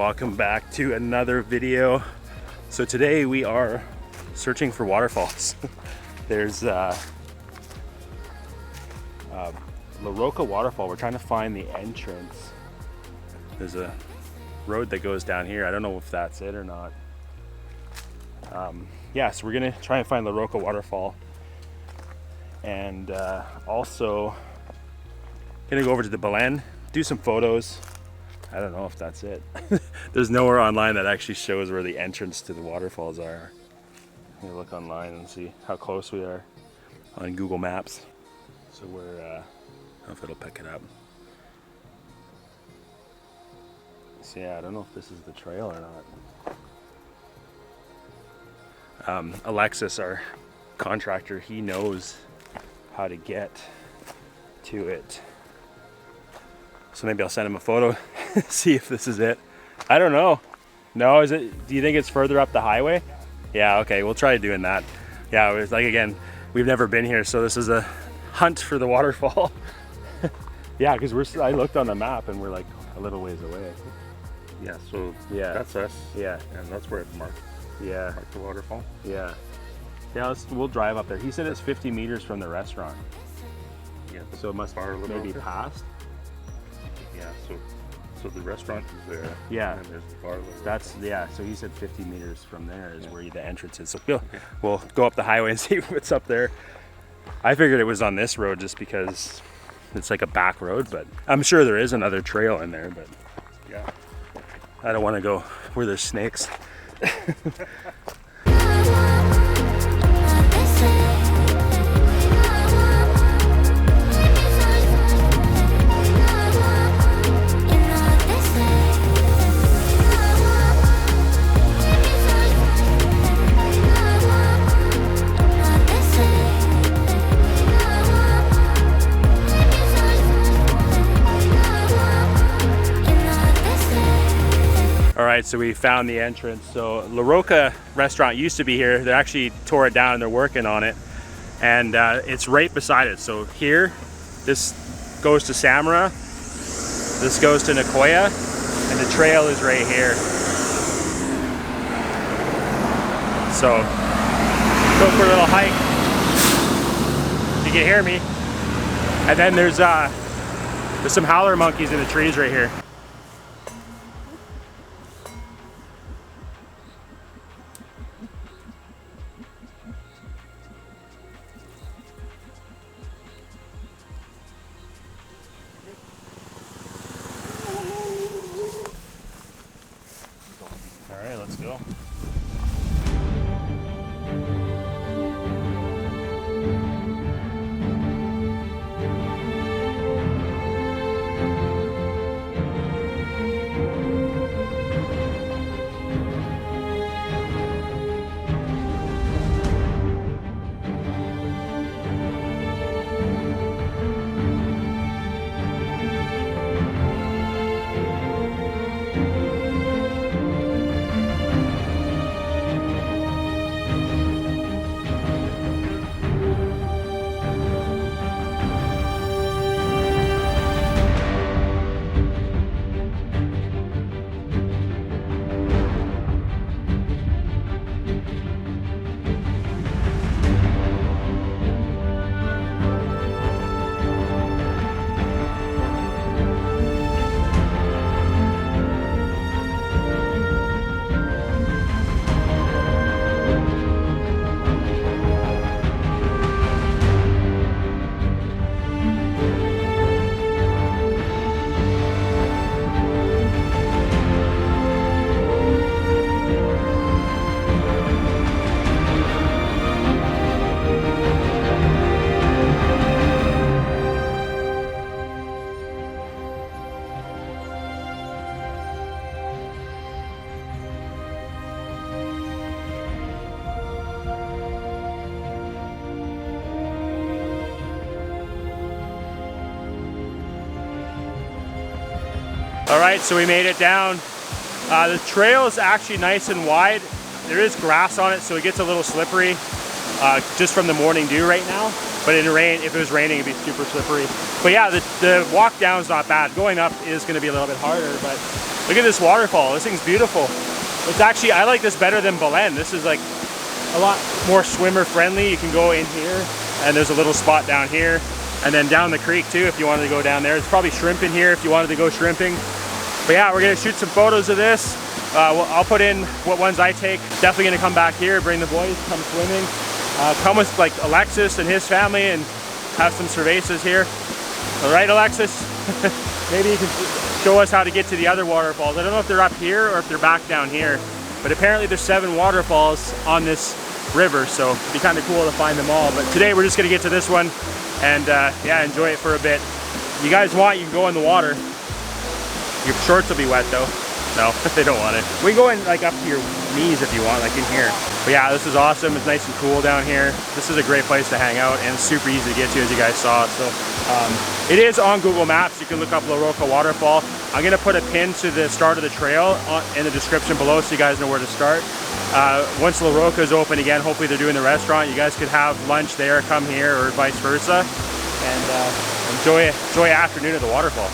welcome back to another video. So today we are searching for waterfalls. There's La Roca waterfall. We're trying to find the entrance. There's a road that goes down here. I don't know if that's it or not. Yeah, so we're gonna try and find La Roca waterfall, and also gonna go over to the Belen, do some photos. I don't know if that's it. There's nowhere online that actually shows where the entrance to the waterfalls are. I'm gonna look online and see how close we are on Google Maps. So we're, I don't know if it'll pick it up. So yeah, I don't know if this is the trail or not. Alexis, our contractor, he knows how to get to it. So maybe I'll send him a photo, see if this is it. I don't know. No, is it? Do you think it's further up the highway? Yeah, okay, we'll try doing that. Yeah, it's like, again, we've never been here, so this is a hunt for the waterfall. Yeah, because I looked on the map and we're like a little ways away. Yeah, so yeah, that's us. Yeah, and that's where it marked. Yeah, marked the waterfall. Yeah, yeah. We'll drive up there. He said it's 50 meters from the restaurant. Yeah, so it must maybe past. Yeah, so the restaurant is there. Yeah, and there's the bar. That's so he said 50 meters from there is where the entrance is. So we'll go up the highway and see what's up there. I figured it was on this road just because it's like a back road, but I'm sure there is another trail in there. But yeah, I don't want to go where there's snakes. Alright, so we found the entrance. So La Roca restaurant used to be here. They actually tore it down and they're working on it. And it's right beside it. So here, this goes to Samara, this goes to Nicoya, and the trail is right here. So, go for a little hike. You can hear me. And then there's some howler monkeys in the trees right here. All right, let's go. All right, so we made it down. The trail is actually nice and wide. There is grass on it, so it gets a little slippery. just from the morning dew right now. But in rain, if it was raining, it'd be super slippery. But yeah, the walk down is not bad. Going up is going to be a little bit harder, but look at this waterfall. This thing's beautiful. It's actually, I like this better than Belen. This is like a lot more swimmer friendly. You can go in here and there's a little spot down here and then down the creek too if you wanted to go down there. There's probably shrimp in here if you wanted to go shrimping. But yeah, we're gonna shoot some photos of this. I'll put in what ones I take. Definitely gonna come back here, bring the boys, come swimming. Come with like Alexis and his family and have some cervezas here. All right, Alexis? Maybe you can show us how to get to the other waterfalls. I don't know if they're up here or if they're back down here, but apparently there's 7 waterfalls on this river, so it'd be kind of cool to find them all. But today we're just gonna get to this one and yeah, enjoy it for a bit. You guys want, you can go in the water. Your shorts will be wet though. No, they don't want it. We can go in like up to your knees if you want, like in here. But yeah, this is awesome. It's nice and cool down here. This is a great place to hang out and it's super easy to get to, as you guys saw. So it is on Google Maps. You can look up La Roca Waterfall. I'm gonna put a pin to the start of the trail in the description below so you guys know where to start. Once La Roca is open again, hopefully they're doing the restaurant. You guys could have lunch there, come here, or vice versa, and enjoy an afternoon at the waterfall.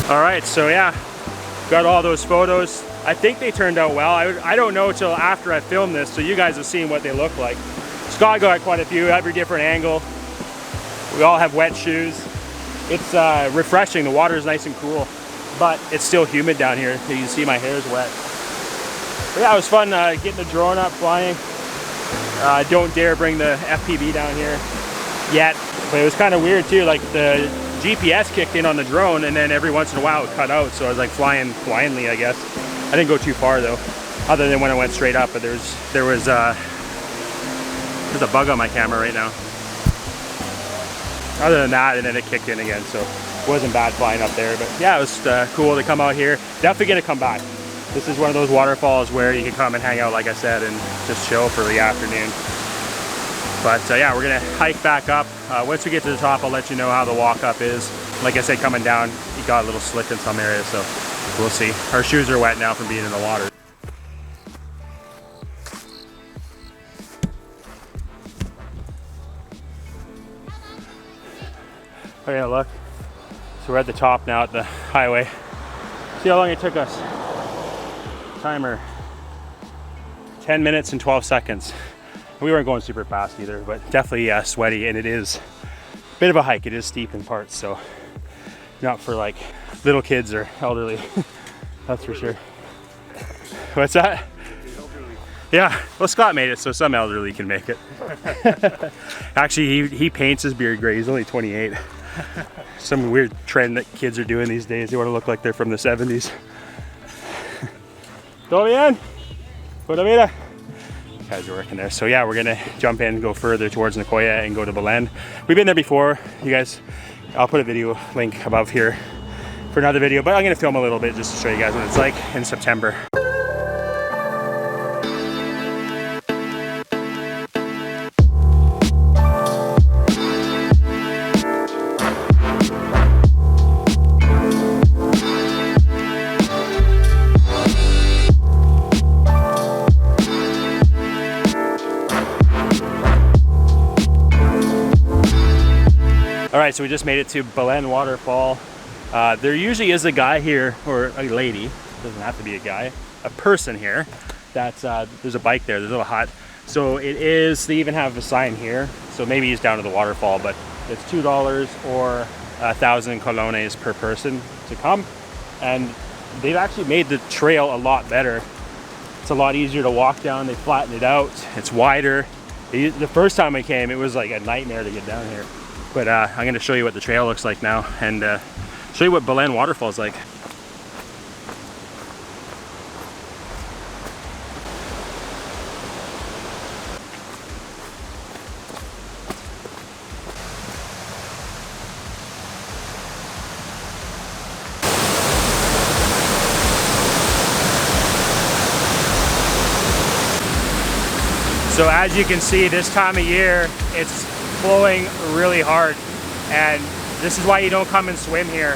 All right, so yeah, got all those photos. I think they turned out well. I don't know till after I filmed this, so you guys have seen what they look like. Scott got quite a few, every different angle. We all have wet shoes. It's refreshing, the water is nice and cool, but it's still humid down here. You can see my hair is wet. But yeah, it was fun getting the drone up, flying. Don't dare bring the FPV down here yet, but it was kind of weird too, like the GPS kicked in on the drone and then every once in a while it cut out, so I was like flying blindly, I guess. I didn't go too far though, other than when I went straight up, but there's a bug on my camera right now. Other than that, and then it kicked in again, so it wasn't bad flying up there. But yeah, it was cool to come out here. Definitely gonna come back. This is one of those waterfalls where you can come and hang out, like I said, and just chill for the afternoon. But yeah, we're gonna hike back up. Once we get to the top, I'll let you know how the walk up is. Like I said, coming down, it got a little slick in some areas, so we'll see. Our shoes are wet now from being in the water. Okay, look. So we're at the top now at the highway. See how long it took us. Timer. 10 minutes and 12 seconds. We weren't going super fast either, but definitely sweaty, and it is a bit of a hike. It is steep in parts, so not for like little kids or elderly. That's for sure. What's that? Yeah, well, Scott made it, so some elderly can make it. Actually, he paints his beard gray. He's only 28. Some weird trend that kids are doing these days. They want to look like they're from the 70s. Todo bien? Pura vida? Guys are working there. So yeah, we're gonna jump in, go further towards Nicoya and go to Belen. We've been there before, you guys. I'll put a video link above here for another video, but I'm gonna film a little bit just to show you guys what it's like in September. All right, so we just made it to Belen Waterfall. There usually is a guy here, or a lady, doesn't have to be a guy, a person here. That's there's a bike there, there's a little hut. So it is, they even have a sign here. So maybe he's down to the waterfall, but it's $2 or 1,000 colones per person to come. And they've actually made the trail a lot better. It's a lot easier to walk down. They flattened it out. It's wider. The first time I came, it was like a nightmare to get down here. But I'm going to show you what the trail looks like now, and show you what Belen Waterfall is like. So as you can see, this time of year, it's flowing really hard, and this is why you don't come and swim here.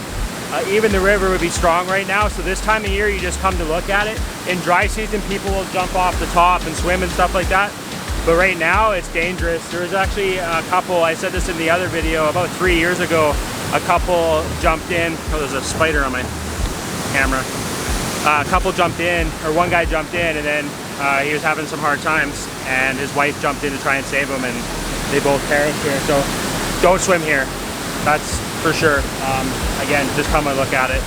Even the river would be strong right now, so this time of year you just come to look at it. In dry season, people will jump off the top and swim and stuff like that, but right now it's dangerous. There was actually a couple, I said this in the other video, about 3 years ago, a couple jumped in. Oh, there's a spider on my camera. A couple jumped in, or one guy jumped in, and then he was having some hard times, and his wife jumped in to try and save him, and they both perished here. So don't swim here, that's for sure. Again, just come and look at it.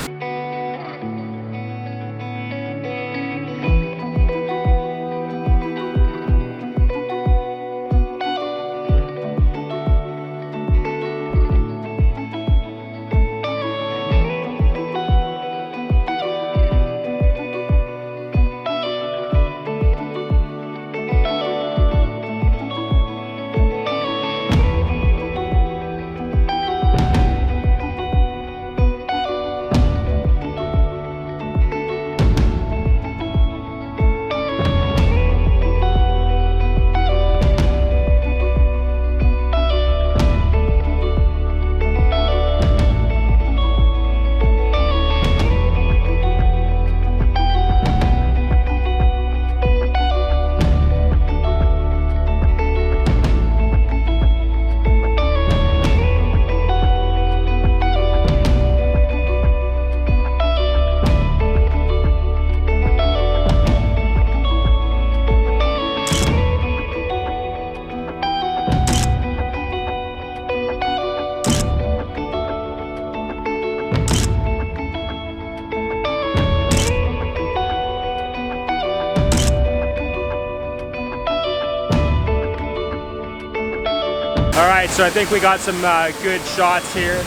All right, so I think we got some good shots here.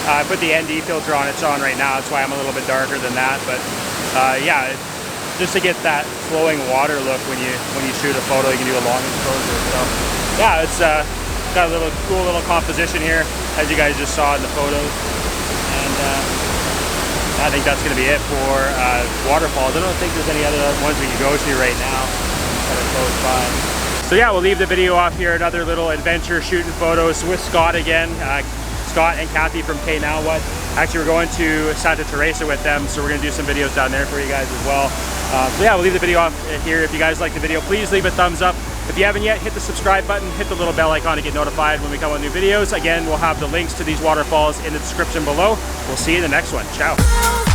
I put the ND filter on, it's on right now, that's why I'm a little bit darker than that. But yeah, just to get that flowing water look when you shoot a photo, you can do a long exposure. So yeah, it's got a cool little composition here, as you guys just saw in the photos. And I think that's going to be it for waterfalls. I don't think there's any other ones we can go to right now that are close by. So yeah, we'll leave the video off here. Another little adventure shooting photos with Scott again. Scott and Kathy from K Now What. Actually, we're going to Santa Teresa with them, so we're going to do some videos down there for you guys as well. So yeah, we'll leave the video off here. If you guys like the video, please leave a thumbs up. If you haven't yet, hit the subscribe button, hit the little bell icon to get notified when we come with new videos. Again, we'll have the links to these waterfalls in the description below. We'll see you in the next one. Ciao.